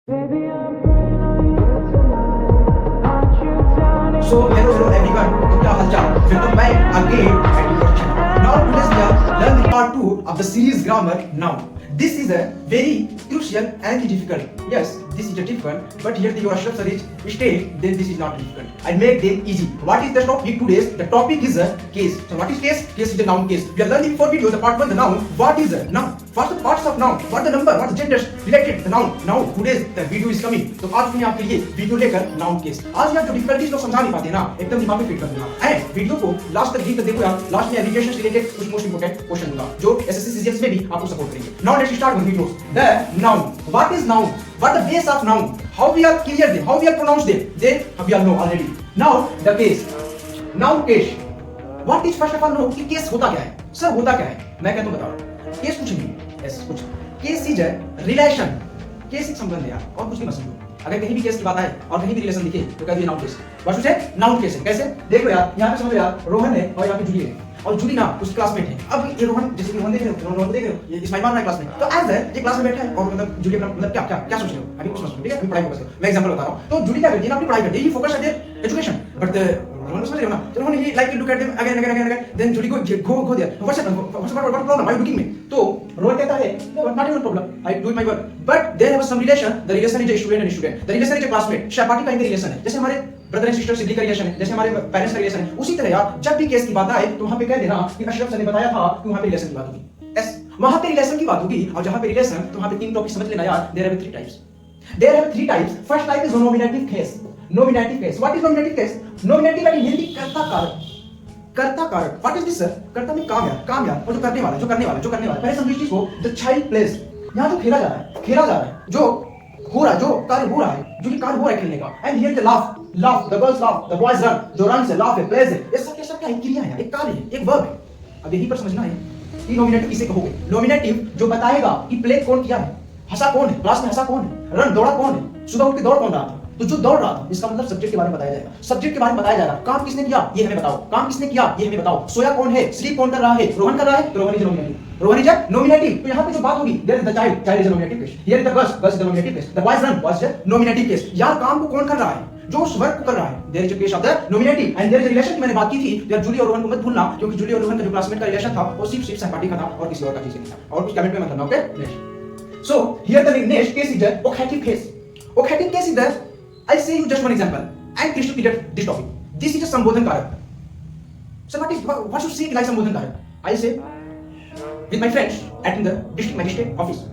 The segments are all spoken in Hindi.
So hello everyone, तो क्या हालचाल? Welcome back again at your channel. Now today's we are learning part 2 of the series grammar noun. This is a very crucial and difficult. Yes, this is a difficult, but here the your Ashraf sir is state then this is not difficult. I make them easy. What is the topic today's? The topic is a case. So what is case? Case is the noun case. We are learning before video the part 1 the noun. What is a noun? What's the parts of noun? What the number? What the genders related the noun? Now today's the video is coming. तो आज मैं आपके लिए वीडियो लेकर noun case. आज यार जो डिफिकल्टीज लोग समझा नहीं पाते ना एकदम दिमाग में फिट कर दूंगा. एंड वीडियो को लास्ट तक देख कर देखो यार. लास्ट में एजुकेशन से रिलेटेड कुछ मोस्ट इंपोर्टेंट क्वेश्चन दूंगा जो एसएससी सीजीएल में भी आपको सपोर्ट करेंगे. Now let's start with videos. The noun. What is noun? What the base of noun? How we are clear them? How we are pronounce them? Then we all know already. Now the case. Noun case. What is first of all know कि case होता क्या है? सर होता क्या है? मैं कहता हूँ बताओ. Case कुछ नहीं. Yes कुछ. Case is a relation. Case एक संबंध है यार और कुछ नहीं समझो. अगर कहीं भी केस की बात आए और कहीं भी रिलेशन दिखे तो कह दिए noun case. What is it? Noun case है. कैसे? देख लो यार यहाँ पे समझो यार रोहन है और यहाँ पे जूली है और जूली ना उस क्लासमेट है. अब ये रोहन जैसे कि रोहन देख रहे हो रोहन देख रहे हो ये इस्माइल मान रहा है क्लासमेट. तो एज है ये क्लास में बैठा है और मतलब जूली अपना मतलब क्या क्या क्या सोच रहे हो अभी कुछ मत सोचो. ठीक है अभी पढ़ाई फोकस करो. मैं एग्जांपल बता रहा हूं. तो जूली क्या करती है ना अपनी पढ़ाई करती है. ही फोकस है एजुकेशन बट रोहन समझ रहे हो ना. तो Rohan he like look at them again then Julie को घो दिया. What's problem I looking me. तो रोहन कहता है not your problem I do my work but there have some relation. The relation is a student and student. The relation is a classmate. सहपाठी का रिलेशन है. जैसे हमारे ब्रदर एंड सिस्टर सिबलिंग का रिलेशन है. जैसे हमारे पेरेंट्स का रिलेशन है. उसी तरह यार जब भी केस की बात आए तो वहां पे कह देना कि अशरफ सर ने बताया था कि वहां पे रिलेशन की बात होगी. यस वहां पे रिलेशन की बात होगी. और जहां पे रिलेशन तो वहां पे तीन टॉपिक समझ लेना यार. There have three types. There have three types. First type is nominative case. Nominative case. What is nominative case? Nominative in Hindi karta karak. Karta karak. What is this sir? कर्ता में काम यार और जो करने वाला पहले समझिए इसको. The child place. यहां जो खेला जा रहा है जो हो रहा है जो कार्य हो रहा है जो कि कार्य हो रहा है खेलने का. And here the laugh the girls laugh the boys run. जो रन से लाफ है प्लेज है ये सब क्या है? क्रिया है, एक कार्य है, एक वर्ब है. अब यहीं पर समझना है कि नॉमिनेटिव किसे कहोगे. नॉमिनेटिव जो बताएगा कि प्ले कौन किया है, हंसा कौन है, क्लास में हंसा कौन है, रन दौड़ा कौन है, सुबह उठ के दौड़ कौन रहा था. तो जो दौड़ रहा था इसका मतलब सब्जेक्ट के बारे में बताया जाएगा. सब्जेक्ट के बारे में बताया जाएगा. काम किसने किया ये हमें बताओ. काम किसने किया ये हमें बताओ. सोया कौन है, स्लीप कौन कर रहा है, रोहन कर रहा है. तो Rohan is nominative. Rohan is nominative. तो यहां पे जो बात होगी there is the child is nominative case. Here is the girls is nominative case. The boys run is nominative case. यार काम को कौन कर रहा है, जो उस वर्क को कर रहा है. There is a case of the nominative. And there is a relation की मैंने बात की थी. यार जूली और रोहन को मत भूलना क्योंकि जूली और रोहन का जो क्लासमेट का रिलेशन था वो सिर्फ सहपाठी का था और किसी और का चीज नहीं था. और कुछ कमेंट में मत करना. Okay next. So here the next case is the vocative case. Vocative case is the I say you just one example and crystal clear this topic. This is a संबोधन कारक. So what should say like संबोधन कारक? I say with my friends at the district magistrate office.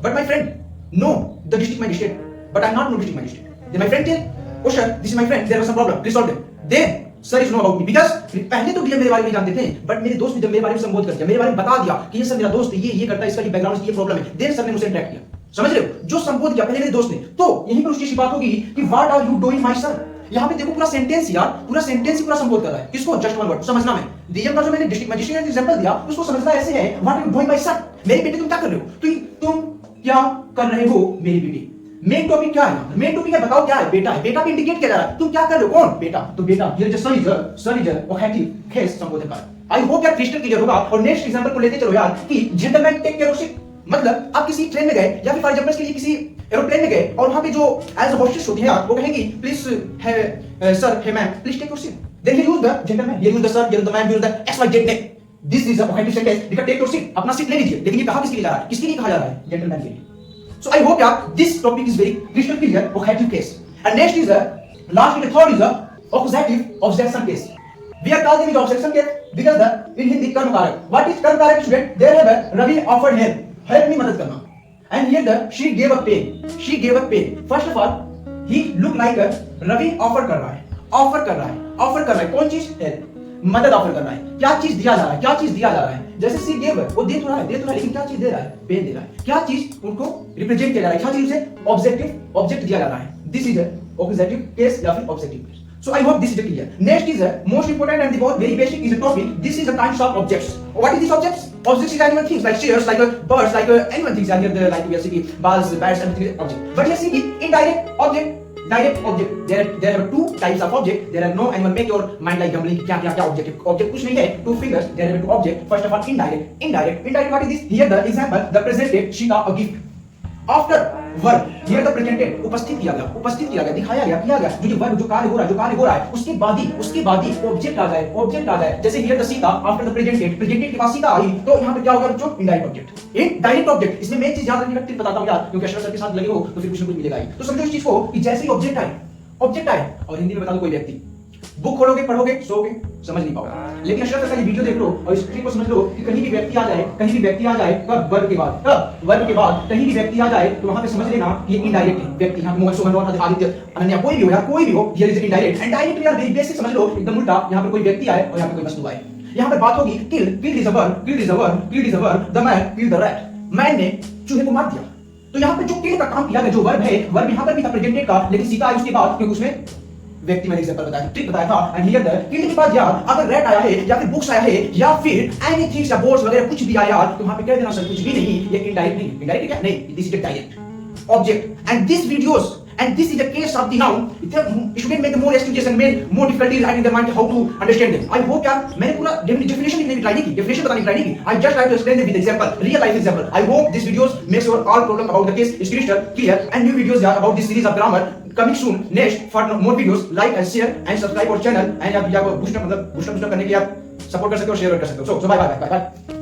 But my friend know the district magistrate, but I not know district magistrate. Then my friend tell, oh sir, this is my friend. There was some problem. Please solve them. Then sir is know about me because पहले तो डीएम मेरे बारे में जानते थे बट मेरे दोस्त ने जब मेरे बारे में संबोध कर दिया, मेरे बारे में बता दिया कि ये सर मेरा दोस्त है, ये करता है, इसका ये बैकग्राउंड ये प्रॉब्लम है. देन सर ने मुझसे इंटरेक्ट किया. समझ रहे हो? जो संबोध किया पहले मेरे दोस्त ने. तो यहीं पर उसकी बात होगी कि what are you doing my son. यहां पे देखो पूरा सेंटेंस यार पूरा संबोध कर रहा है. किसको? Just one word. समझना में डीएम का जो मैंने डिस्ट्रिक्ट मैजिस्ट्रेट का एग्जांपल दिया उसको समझना ऐसे है what are you doing my son. मेरे बेटे तुम क्या कर रहे हो. तुम क्या कर रहे हो मेरी बेटी. मेन टॉपिक क्या है? मेन टॉपिक है बताओ क्या है. बेटा है. बेटा पे इंडिकेट किया जा रहा है. तुम क्या कर रहे हो. कौन? बेटा. तो बेटा ये जो सर इज ओकेटिव केस संबोधन कारक. आई होप यार क्रिस्टल क्लियर होगा. और नेक्स्ट एग्जांपल को लेते चलो यार कि gentleman take care of ship. मतलब आप किसी ट्रेन में गए या फिर फॉर एग्जांपल के लिए किसी एरोप्लेन में गए और वहां पे जो एज होस्टेस होती है यार वो कहेगी प्लीज है सर है ma'am please take your seat. Then he use the gentleman, he use the sir, he use the ma'am, he use the x y z name. This is a vocative sentence. देखा टेक योर सीट अपना सीट ले लीजिए. लेकिन ये कहा किसके लिए जा रहा है? किसके लिए कहा जा रहा है? जेंटलमैन के लिए. So I hope yeah this topic is very crystal clear. Occative case. And next is last and the third is accusative objection case. We are calling it objection case because the in Hindi कर्म कारक. What is कर्म कारक student? There have a Ravi offered help. Help में मदद करना. And here the she gave a pain. She gave a pain. First of all he look like a Ravi offer कर रहा है. Offer कर रहा है. कौन चीज? Help. मदद ऑफर कर रहा है. क्या चीज दिया जा रहा है. जैसे सी गिव वो दे तो रहा है लेकिन क्या चीज दे रहा है? पेन दे रहा है. क्या चीज उनको रिप्रेजेंट किया जा रहा है? क्या चीज उसे ऑब्जेक्ट दिया जा रहा है. दिस इज ऑब्जेक्टिव केस या फिर objective case. So I hope this is clear. Next is most important and the very basic is a topic. This is the kinds of objects. What is these objects? Objects is animal things like chairs, like birds, like animal things. Like we are seeing balls, bats, and objects. But here see indirect object. Direct object. There are two types of object. There are no animal. Make your mind like gambling. क्या object? Object कुछ नहीं है. Two fingers. There are two object. First of all, indirect. What is this? Here the example. The presented she got a gift. After verb here the presented उपस्थित किया गया, दिखाया गया, किया गया, जो वर्ब जो कार्य हो रहा है उसके बाद ही ऑब्जेक्ट आ जाए जैसे here the Sita after the presented के पास सीता आई तो यहां पे क्या होगा बच्चों इनडायरेक्ट ऑब्जेक्ट। इसमें मैं चीज याद रखने का टिप बताता हूं यार, क्योंकि अशरफ सर के साथ लगे हो तो फिर कुछ ना कुछ मिलेगा ही। तो समझो इस चीज को कि जैसे ही ऑब्जेक्ट आए और हिंदी में बता दो कोई व्यक्ति, बुक खोलोगे पढ़ोगे सोओगे समझ नहीं पाओगे, लेकिन अशरफ सर का ये वीडियो देख लो और इस ट्रिक को समझ लो कि कहीं भी व्यक्ति आ जाए कब वर्ब के बाद कहीं भी व्यक्ति आ जाए तो वहां पे समझ लेना ये इनडायरेक्ट व्यक्ति, यहां मोहन सोहन रोहन आदित्य अनन्या कोई भी हो here is indirect. And direct यार वेरी बेसिक समझ लो एकदम उल्टा, यहां पे कोई व्यक्ति आए और यहां पे कोई वस्तु आए। यहां पे बात होगी kill is a verb, the man kill the rat, man ने चूहे को मार दिया। तो यहां पे जो किल का काम किया गया जो वर्ब है, वर्ब यहां पर भी था प्रेजेंटेड का, लेकिन सीता आई उसके बाद क्योंकि उसमें व्यक्ति मैंने एग्जांपल बताया ट्रिक बताया था। एंड हियर द किल के बाद यार अगर रैट आया है या फिर बुक्स आया है या फिर एनीथिंग या बोर्ड्स वगैरह कुछ भी आया यार तो वहां पे कह देना सर कुछ भी नहीं, ये इनडायरेक्ट क्या नहीं, this is a direct object. And this videos and this is the case of the noun, student make more excuses and more difficulty writing their mind how to understand them. I hope यार मैंने पूरा definition लिखने की ट्राई नहीं की, definition बताने की ट्राई नहीं की, I just try to explain them with example, real life example. I hope this videos makes your all problem about the case is crystal clear, and new videos यार about this series of grammar coming soon. Next for more videos like and share and subscribe our channel and आप बूस्ट करने के लिए आप सपोर्ट कर सकते हो, शेयर कर सकते हो। So bye bye.